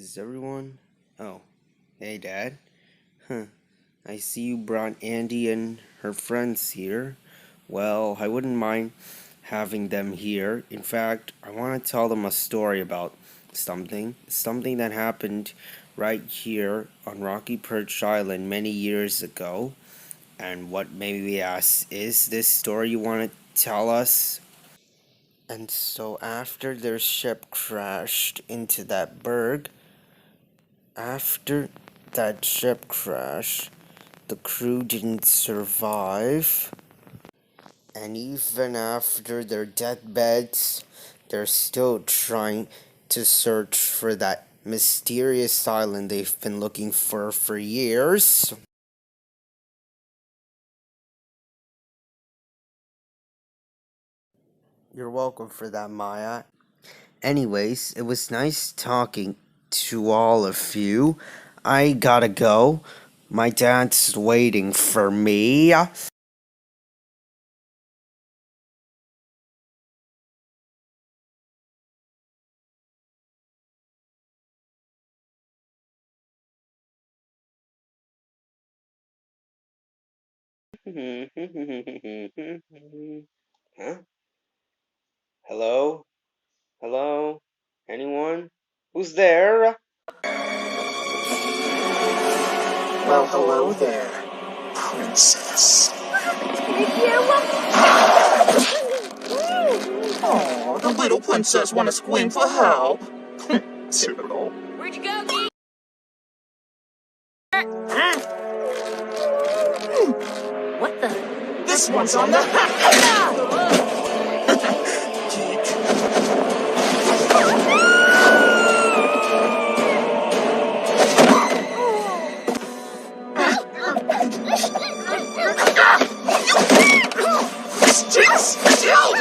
Is everyone? Oh, hey Dad. Huh. I see you brought Andy and her friends here. Well, I wouldn't mind having them here. In fact, I want to tell them a story about something that happened right here on Rocky Perch Island many years ago. And what made me ask, is this story you want to tell us? And so after their ship crashed into that berg, after that ship crash, the crew didn't survive. And even after their deathbeds, they're still trying to search for that mysterious island they've been looking for years. You're welcome for that, Maya. Anyways, it was nice talking to all of you. I gotta go. My dad's waiting for me. Huh? Hello? Hello? Anyone? Who's there? Well, hello there, princess. Oh, the little princess wanna scream for help. Typical. Where'd you go, Dee? What the? This one's on the Still!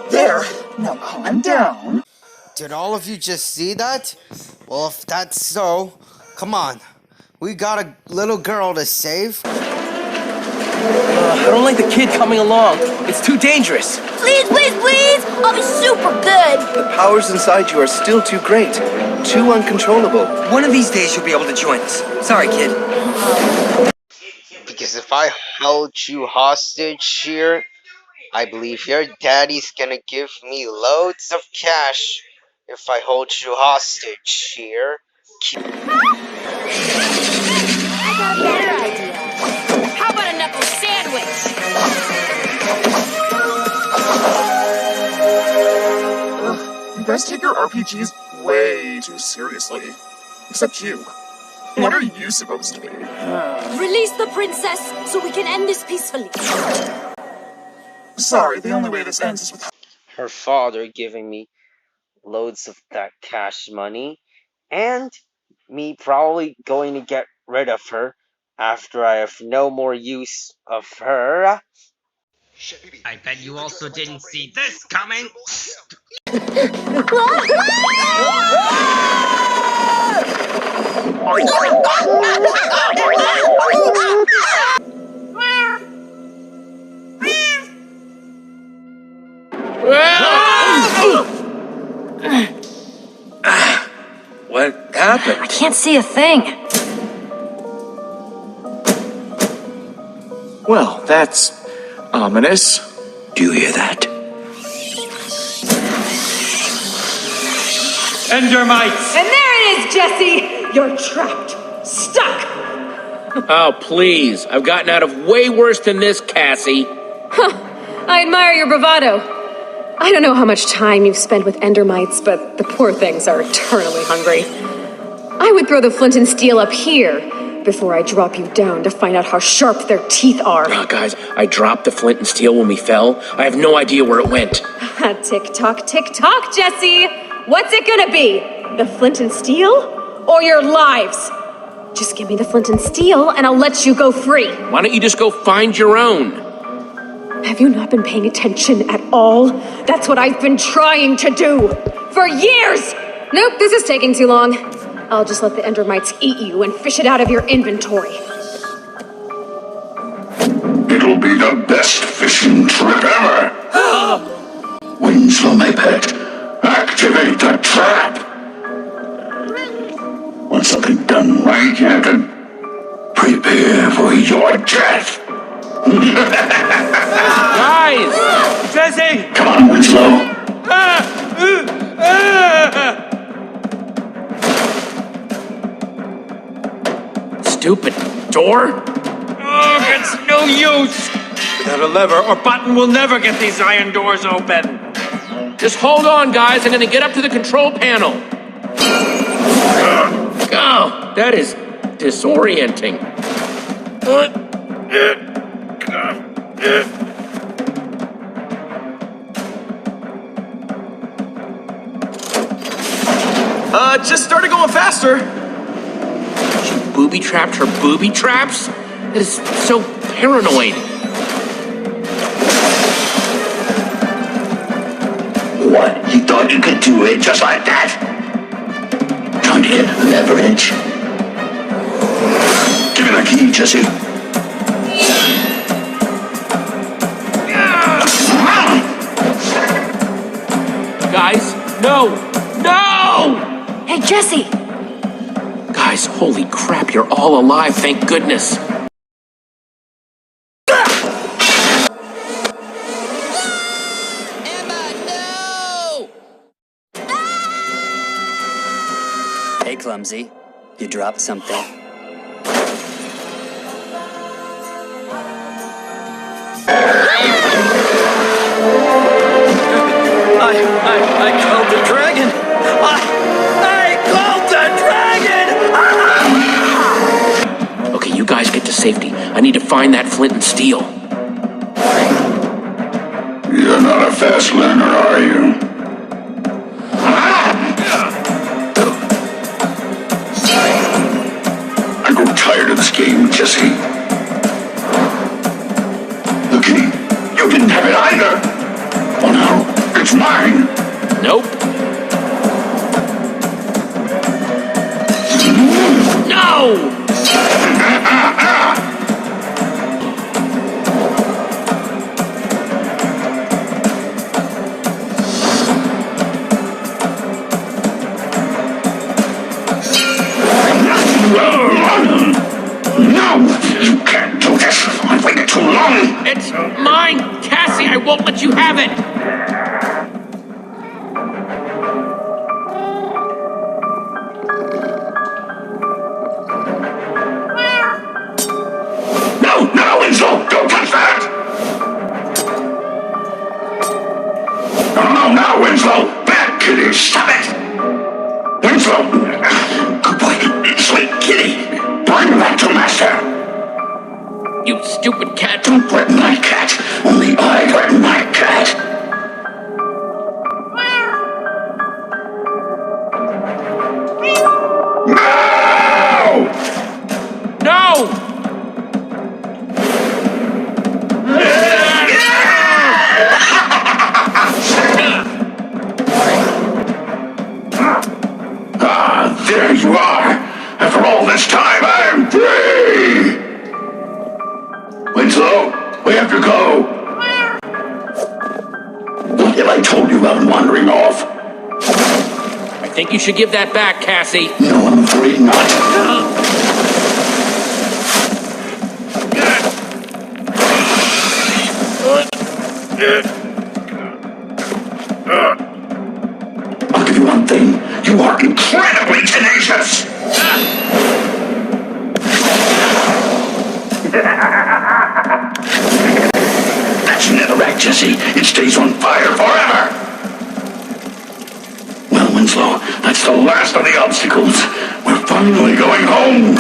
There, now calm down. Did all of you just see that? Well, if that's so, come on. We got a little girl to save. I don't like the kid coming along. It's too dangerous. Please, please, please! I'll be super good! The powers inside you are still too great. Too uncontrollable. One of these days you'll be able to join us. Sorry, kid. Because if I held you hostage here, I believe your daddy's gonna give me loads of cash if I hold you hostage here. I got a better idea. How about a knuckle sandwich? You guys take your RPGs way too seriously. Except you. What are you supposed to be? Release the princess so we can end this peacefully. Sorry, the only way this ends is with Her father giving me loads of that cash money, and me probably going to get rid of her after I have no more use of her. I bet you also didn't see this coming! What happened? I can't see a thing. Well, that's ominous. Do you hear that? Endermites! And there it is, Jesse! You're trapped. Stuck! Oh, please. I've gotten out of way worse than this, Cassie. I admire your bravado. I don't know how much time you've spent with Endermites, but the poor things are eternally hungry. I would throw the flint and steel up here before I drop you down to find out how sharp their teeth are. Guys, I dropped the flint and steel when we fell. I have no idea where it went. Tick-tock, tick-tock, Jesse! What's it gonna be? The flint and steel? Or your lives? Just give me the flint and steel, and I'll let you go free. Why don't you just go find your own? Have you not been paying attention at all? That's what I've been trying to do! For years! Nope, this is taking too long. I'll just let the Endermites eat you and fish it out of your inventory. It'll be the best fishing trip ever! Winslow, my pet, activate the trap! want something done right, Captain? Prepare for your death. Guys! Jesse! Come on, Winslow. Stupid door? Oh, it's no use! Without a lever or button, we'll never get these iron doors open. Just hold on, guys. I'm gonna get up to the control panel. Oh, that is disorienting. Just started going faster. She booby-trapped her booby traps? That is so paranoid. What? You thought you could do it just like that? Trying to get leverage? Give me the key, Jesse. Guys, no! No! Hey, Jesse! Guys, holy crap, you're all alive, thank goodness. Hey, Clumsy. You dropped something. I killed the dragon! I killed the dragon! Okay, you guys get to safety. I need to find that flint and steel. You're not a fast learner, are you? I grow tired of this game, Jesse. The key. You didn't have it either. Oh no, it's mine. Nope. No! No, you can't do this. I've waited too long. It's mine! Cassie, I won't let you have it! No, Winslow, don't touch that. No, Winslow. Bad kitty, stop it. Winslow. Good boy, sweet kitty. Bring that to master. You stupid cat! Don't threaten my cat. Only I threaten my cat. No! No! Ah, there you are. After all this time, I'm free. Winslow, we have to go. What have I told you about wandering off? I think you should give that back, Cassie. No, I'm afraid not. I'll give you one thing. You are incredibly tenacious. That's netherrack, Jesse. It stays on fire forever. Well, Winslow, that's the last of the obstacles. We're finally going home.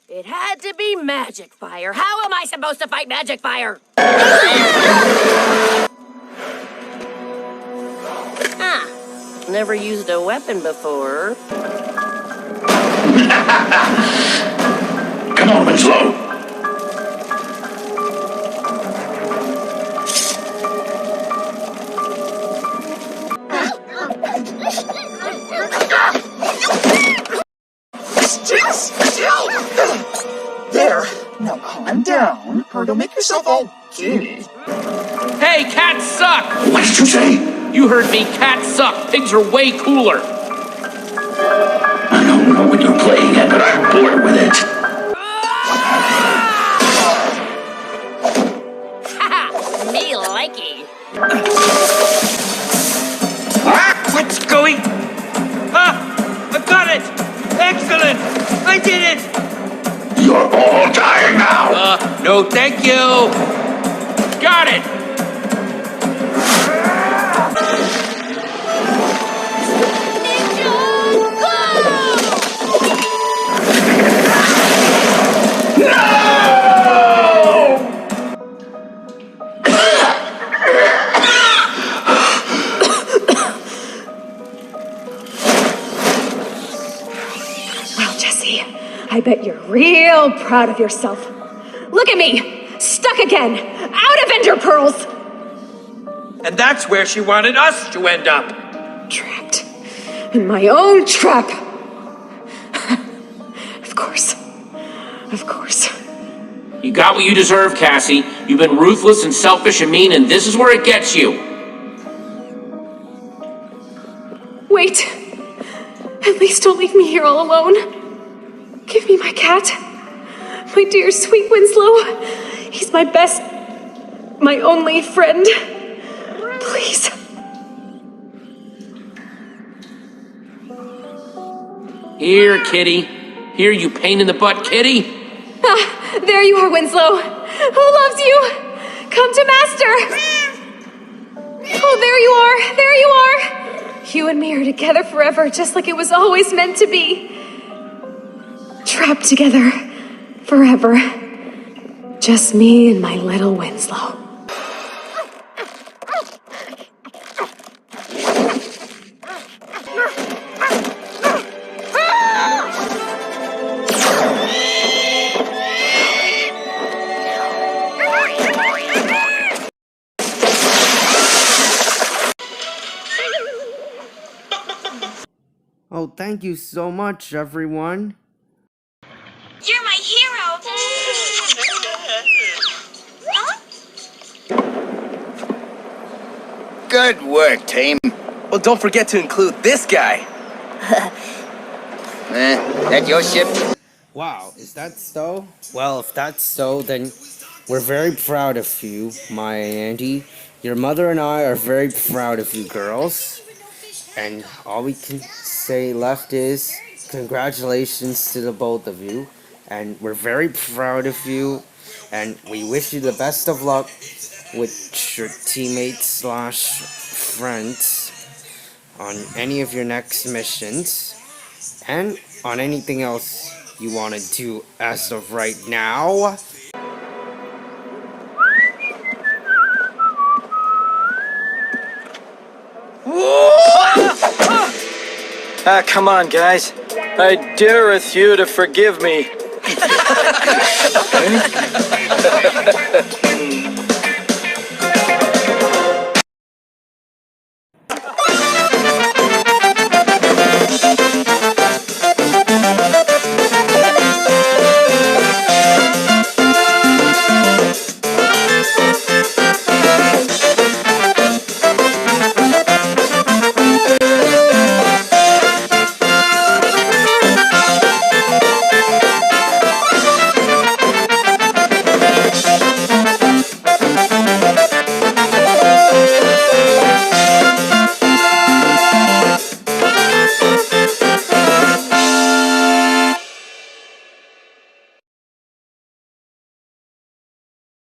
It had to be magic fire. How am I supposed to fight magic fire? Never used a weapon before. Come on, Winslow. Still. There. Now calm down, or you'll make yourself all giddy. Hey, cats suck! What did you say? You heard me, cats suck. Pigs are way cooler. I don't know what you're playing at, but I'm bored with it. Haha, me likey. What's going? Ah! I got it! Excellent! I did it! You're all dying now. No, thank you! Got it! Well, Jesse, I bet you're real proud of yourself. Look at me! Stuck again! Out of Ender Pearls! And that's where she wanted us to end up. Trapped in my own trap! Of course. Of course. You got what you deserve, Cassie. You've been ruthless and selfish and mean, and this is where it gets you. Wait. At least don't leave me here all alone. Give me my cat. My dear sweet Winslow. He's my best, my only friend. Please. Here, kitty. Here, you pain in the butt, kitty. Ah, there you are, Winslow. Who loves you? Come to Master. Oh, there you are. There you are. You and me are together forever, just like it was always meant to be. Trapped together forever. Just me and my little Winslow. Oh, thank you so much, everyone. You're my hero. Good work, team. Well, don't forget to include this guy. That your ship? Wow, is that so? Well, if that's so, then we're very proud of you, Maya and Andy. Your mother and I are very proud of you girls. And all we can say left is congratulations to the both of you. And we're very proud of you. And we wish you the best of luck with your teammates slash friends on any of your next missions. And on anything else you want to do as of right now. Come on, guys. I dareth you to forgive me.